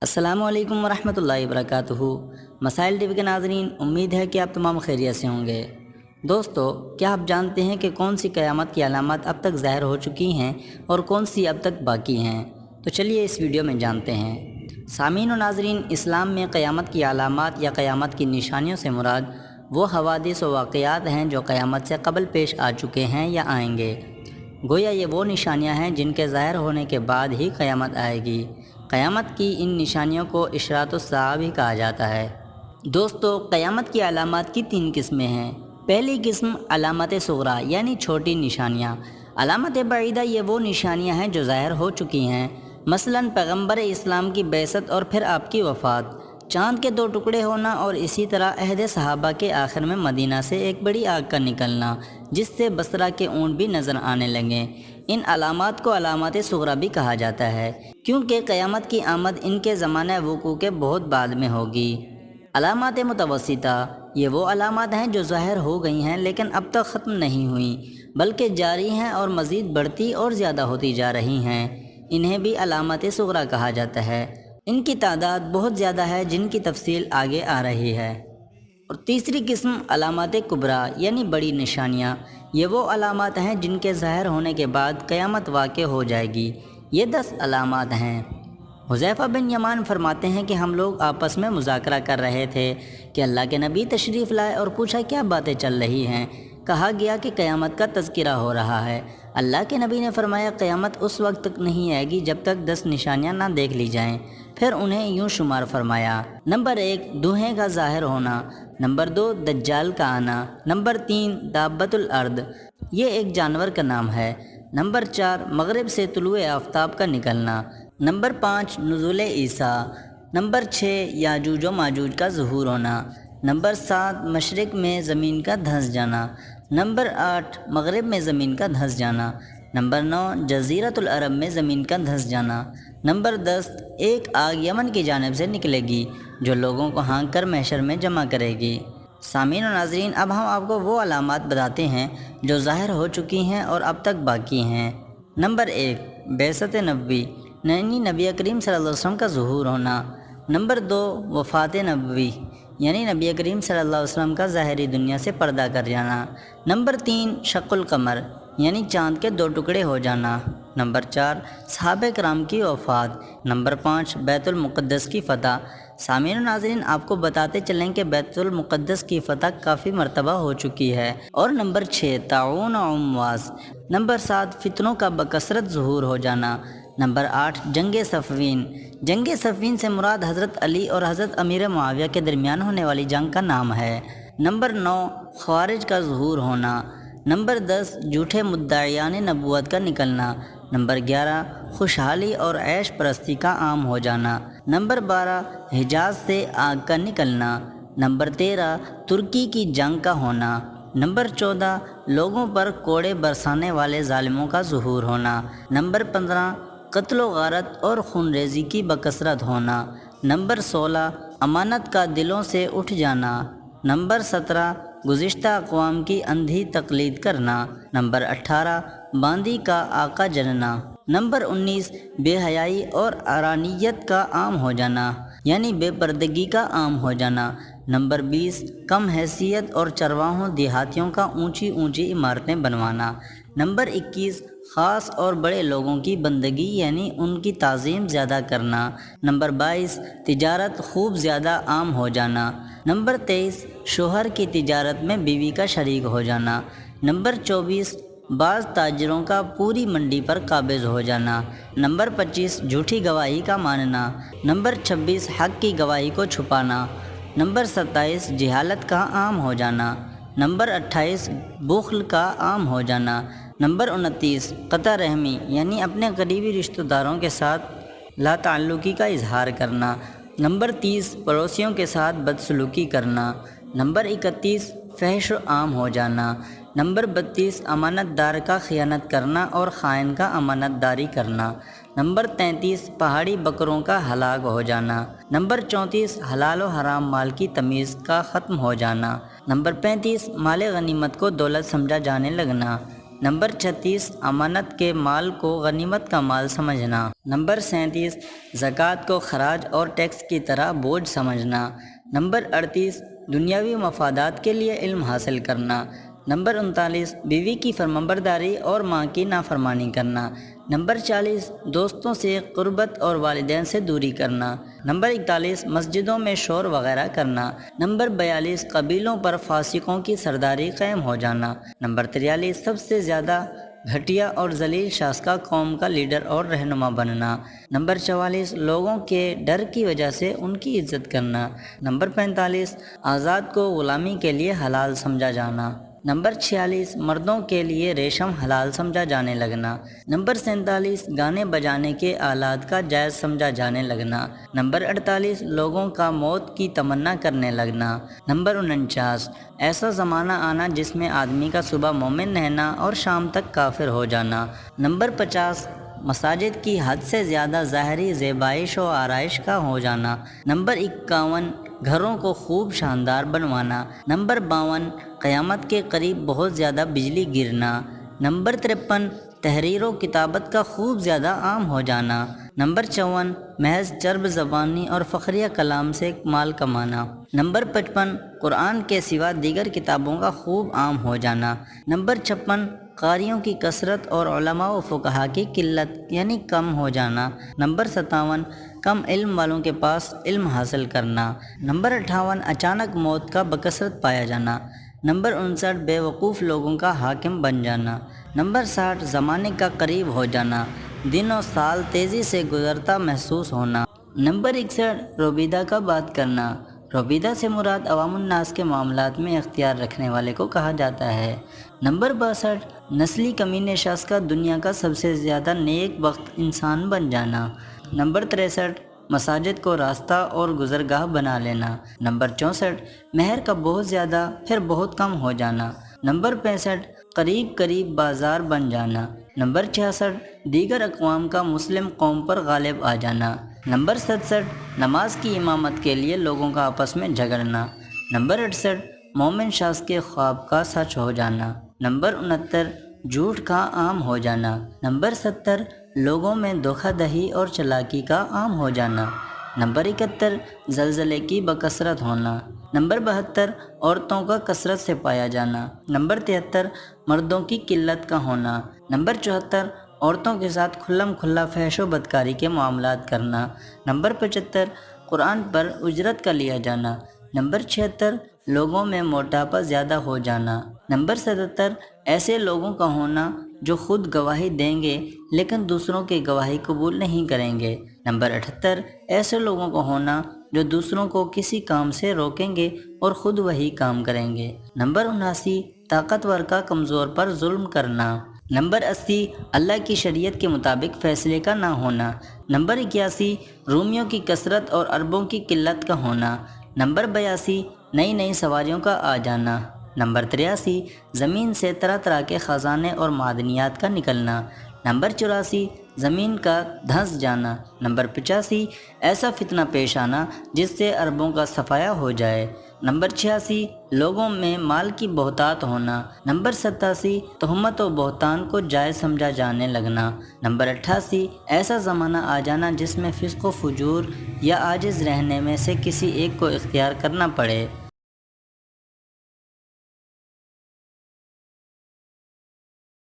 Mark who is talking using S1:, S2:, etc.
S1: السلام علیکم ورحمۃ اللہ وبرکاتہ۔ مسائل ٹی وی کے ناظرین، امید ہے کہ آپ تمام خیریت سے ہوں گے۔ دوستو، کیا آپ جانتے ہیں کہ کون سی قیامت کی علامات اب تک ظاہر ہو چکی ہیں اور کون سی اب تک باقی ہیں؟ تو چلیے اس ویڈیو میں جانتے ہیں۔ سامعین و ناظرین، اسلام میں قیامت کی علامات یا قیامت کی نشانیوں سے مراد وہ حوادث و واقعات ہیں جو قیامت سے قبل پیش آ چکے ہیں یا آئیں گے۔ گویا یہ وہ نشانیاں ہیں جن کے ظاہر ہونے کے بعد ہی قیامت آئے گی۔ قیامت کی ان نشانیوں کو اشراط الساعہ بھی کہا جاتا ہے۔ دوستو، قیامت کی علامات کی 3 قسمیں ہیں۔ پہلی قسم علامت صغریٰ یعنی چھوٹی نشانیاں۔ علامت بعیدہ یہ وہ نشانیاں ہیں جو ظاہر ہو چکی ہیں، مثلاً پیغمبر اسلام کی بعثت اور پھر آپ کی وفات، چاند کے 2 ٹکڑے ہونا اور اسی طرح عہد صحابہ کے آخر میں مدینہ سے ایک بڑی آگ کا نکلنا جس سے بصرہ کے اونٹ بھی نظر آنے لگیں۔ ان علامات کو علامات صغریٰ بھی کہا جاتا ہے کیونکہ قیامت کی آمد ان کے زمانہ وقوع کے بہت بعد میں ہوگی۔ علامات متوسطہ یہ وہ علامات ہیں جو ظاہر ہو گئی ہیں لیکن اب تک ختم نہیں ہوئیں بلکہ جاری ہیں اور مزید بڑھتی اور زیادہ ہوتی جا رہی ہیں۔ انہیں بھی علامات صغریٰ کہا جاتا ہے۔ ان کی تعداد بہت زیادہ ہے جن کی تفصیل آگے آ رہی ہے۔ اور تیسری قسم علامات کبریٰ یعنی بڑی نشانیاں۔ یہ وہ علامات ہیں جن کے ظاہر ہونے کے بعد قیامت واقع ہو جائے گی۔ یہ 10 علامات ہیں۔ حذیفہ بن یمان فرماتے ہیں کہ ہم لوگ آپس میں مذاکرہ کر رہے تھے کہ اللہ کے نبی تشریف لائے اور پوچھا کیا باتیں چل رہی ہیں؟ کہا گیا کہ قیامت کا تذکرہ ہو رہا ہے۔ اللہ کے نبی نے فرمایا قیامت اس وقت تک نہیں آئے گی جب تک 10 نشانیاں نہ دیکھ لی جائیں۔ پھر انہیں یوں شمار فرمایا: نمبر 1 دھویں کا ظاہر ہونا، نمبر 2 دجال کا آنا، نمبر 3 دابۃ الارض، یہ ایک جانور کا نام ہے، نمبر 4 مغرب سے طلوع آفتاب کا نکلنا، نمبر 5 نزول عیسیٰ، نمبر 6 یاجوج و ماجوج کا ظہور ہونا، نمبر 7 مشرق میں زمین کا دھنس جانا، نمبر 8 مغرب میں زمین کا دھنس جانا، نمبر 9 جزیرۃ العرب میں زمین کا دھنس جانا، نمبر 10 ایک آگ یمن کی جانب سے نکلے گی جو لوگوں کو ہانک کر محشر میں جمع کرے گی۔ سامعین و ناظرین، اب ہم آپ کو وہ علامات بتاتے ہیں جو ظاہر ہو چکی ہیں اور اب تک باقی ہیں۔ نمبر 1 بعثت نبوی یعنی نبی کریم صلی اللہ علیہ وسلم کا ظہور ہونا، نمبر 2 وفات نبوی یعنی نبی کریم صلی اللہ علیہ وسلم کا ظاہری دنیا سے پردہ کر جانا، نمبر 3 شق القمر یعنی چاند کے 2 ٹکڑے ہو جانا، نمبر 4 صحابہ کرام کی وفات، نمبر 5 بیت المقدس کی فتح۔ سامعین و ناظرین، آپ کو بتاتے چلیں کہ بیت المقدس کی فتح کافی مرتبہ ہو چکی ہے۔ اور نمبر 6 طاعون و امواس، نمبر 7 فتنوں کا بکثرت ظہور ہو جانا، نمبر 8 جنگ صفین۔ جنگ صفین سے مراد حضرت علی اور حضرت امیر معاویہ کے درمیان ہونے والی جنگ کا نام ہے، نمبر 9 خوارج کا ظہور ہونا، نمبر 10 جھوٹے مدعیان نبوت کا نکلنا، نمبر 11 خوشحالی اور عیش پرستی کا عام ہو جانا، نمبر 12 حجاز سے آگ کا نکلنا، نمبر 13 ترکی کی جنگ کا ہونا، نمبر 14 لوگوں پر کوڑے برسانے والے ظالموں کا ظہور ہونا، نمبر 15 قتل و غارت اور خون ریزی کی بکثرت ہونا، نمبر 16 امانت کا دلوں سے اٹھ جانا، نمبر 17 گزشتہ اقوام کی اندھی تقلید کرنا، نمبر 18 باندی کا آقا جننا، نمبر 19 بے حیائی اور ارانیت کا عام ہو جانا یعنی بے پردگی کا عام ہو جانا، نمبر 20 کم حیثیت اور چرواہوں دیہاتیوں کا اونچی اونچی عمارتیں بنوانا، نمبر 21 خاص اور بڑے لوگوں کی بندگی یعنی ان کی تعظیم زیادہ کرنا، نمبر 22 تجارت خوب زیادہ عام ہو جانا، نمبر 23 شوہر کی تجارت میں بیوی کا شریک ہو جانا، نمبر 24 بعض تاجروں کا پوری منڈی پر قابض ہو جانا، نمبر 25 جھوٹی گواہی کا ماننا، نمبر 26 حق کی گواہی کو چھپانا، نمبر 27 جہالت کا عام ہو جانا، نمبر 28 بخل کا عام ہو جانا، نمبر 29 قطع رحمی یعنی اپنے قریبی رشتہ داروں کے ساتھ لا تعلقی کا اظہار کرنا، نمبر 30 پڑوسیوں کے ساتھ بدسلوکی کرنا، نمبر 31 فحش عام ہو جانا، نمبر 32 امانت دار کا خیانت کرنا اور خائن کا امانت داری کرنا، نمبر 33 پہاڑی بکروں کا ہلاک ہو جانا، نمبر 34 حلال و حرام مال کی تمیز کا ختم ہو جانا، نمبر 35 مال غنیمت کو دولت سمجھا جانے لگنا، نمبر 36 امانت کے مال کو غنیمت کا مال سمجھنا۔ نمبر 37 زکوٰۃ کو خراج اور ٹیکس کی طرح بوجھ سمجھنا۔ نمبر 38 دنیاوی مفادات کے لیے علم حاصل کرنا۔ نمبر 39 بیوی کی فرمانبرداری اور ماں کی نافرمانی کرنا۔ نمبر 40 دوستوں سے قربت اور والدین سے دوری کرنا۔ نمبر 41 مسجدوں میں شور وغیرہ کرنا۔ نمبر 42 قبیلوں پر فاسقوں کی سرداری قائم ہو جانا۔ نمبر 43 سب سے زیادہ گھٹیا اور ذلیل شائستہ قوم کا لیڈر اور رہنما بننا۔ نمبر 44 لوگوں کے ڈر کی وجہ سے ان کی عزت کرنا۔ نمبر 45 آزاد کو غلامی کے لیے حلال سمجھا جانا۔ نمبر 46 مردوں کے لیے ریشم حلال سمجھا جانے لگنا۔ نمبر 47 گانے بجانے کے آلات کا جائز سمجھا جانے لگنا۔ نمبر 48 لوگوں کا موت کی تمنا کرنے لگنا۔ نمبر 49 ایسا زمانہ آنا جس میں آدمی کا صبح مومن رہنا اور شام تک کافر ہو جانا۔ نمبر 50 مساجد کی حد سے زیادہ ظاہری زیبائش و آرائش کا ہو جانا۔ نمبر 51 گھروں کو خوب شاندار بنوانا۔ نمبر 52 قیامت کے قریب بہت زیادہ بجلی گرنا۔ نمبر 53 تحریر و کتابت کا خوب زیادہ عام ہو جانا۔ نمبر 54 محض چرب زبانی اور فخریہ کلام سے مال کمانا۔ نمبر 55 قرآن کے سوا دیگر کتابوں کا خوب عام ہو جانا۔ نمبر 56 قاریوں کی کثرت اور علماء و فقہا کی قلت یعنی کم ہو جانا۔ نمبر 57 کم علم والوں کے پاس علم حاصل کرنا۔ نمبر 58 اچانک موت کا بکثرت پایا جانا۔ نمبر 59 بے وقوف لوگوں کا حاکم بن جانا۔ نمبر 60 زمانے کا قریب ہو جانا، دن و سال تیزی سے گزرتا محسوس ہونا۔ نمبر 61 روبیدہ کا بات کرنا۔ روبیدہ سے مراد عوام الناس کے معاملات میں اختیار رکھنے والے کو کہا جاتا ہے۔ نمبر 62 نسلی کمینے شخص کا دنیا کا سب سے زیادہ نیک بخت انسان بن جانا۔ نمبر 63 مساجد کو راستہ اور گزرگاہ بنا لینا۔ نمبر 64 مہر کا بہت زیادہ پھر بہت کم ہو جانا۔ نمبر 65 قریب قریب بازار بن جانا۔ نمبر 66 دیگر اقوام کا مسلم قوم پر غالب آ جانا۔ نمبر 67 نماز کی امامت کے لیے لوگوں کا آپس میں جھگڑنا۔ نمبر 68 مومن شخص کے خواب کا سچ ہو جانا۔ نمبر 69 جھوٹ کا عام ہو جانا۔ نمبر 70 لوگوں میں دھوکہ دہی اور چالاکی کا عام ہو جانا۔ نمبر 71 زلزلے کی بکثرت ہونا۔ نمبر 72 عورتوں کا کثرت سے پایا جانا۔ نمبر 73 مردوں کی قلت کا ہونا۔ نمبر 74 عورتوں کے ساتھ کھلم کھلا فحش و بدکاری کے معاملات کرنا۔ نمبر 75 قرآن پر اجرت کا لیا جانا۔ نمبر 76 لوگوں میں موٹاپا زیادہ ہو جانا۔ نمبر 77 ایسے لوگوں کا ہونا جو خود گواہی دیں گے لیکن دوسروں کی گواہی قبول نہیں کریں گے۔ نمبر 78 ایسے لوگوں کا ہونا جو دوسروں کو کسی کام سے روکیں گے اور خود وہی کام کریں گے۔ نمبر 79 طاقتور کا کمزور پر ظلم کرنا۔ نمبر 80 اللہ کی شریعت کے مطابق فیصلے کا نہ ہونا۔ نمبر 81 رومیوں کی کثرت اور عربوں کی قلت کا ہونا۔ نمبر 82 نئی نئی سواریوں کا آ جانا۔ نمبر 83 زمین سے طرح طرح کے خزانے اور معدنیات کا نکلنا۔ نمبر 84 زمین کا دھنس جانا۔ نمبر 85 ایسا فتنہ پیش آنا جس سے عربوں کا صفایا ہو جائے۔ نمبر 86 لوگوں میں مال کی بہتات ہونا۔ نمبر 87 تہمت و بہتان کو جائز سمجھا جانے لگنا۔ نمبر 88 ایسا زمانہ آ جانا جس میں فسق و فجور یا عاجز رہنے میں سے کسی ایک کو اختیار کرنا پڑے۔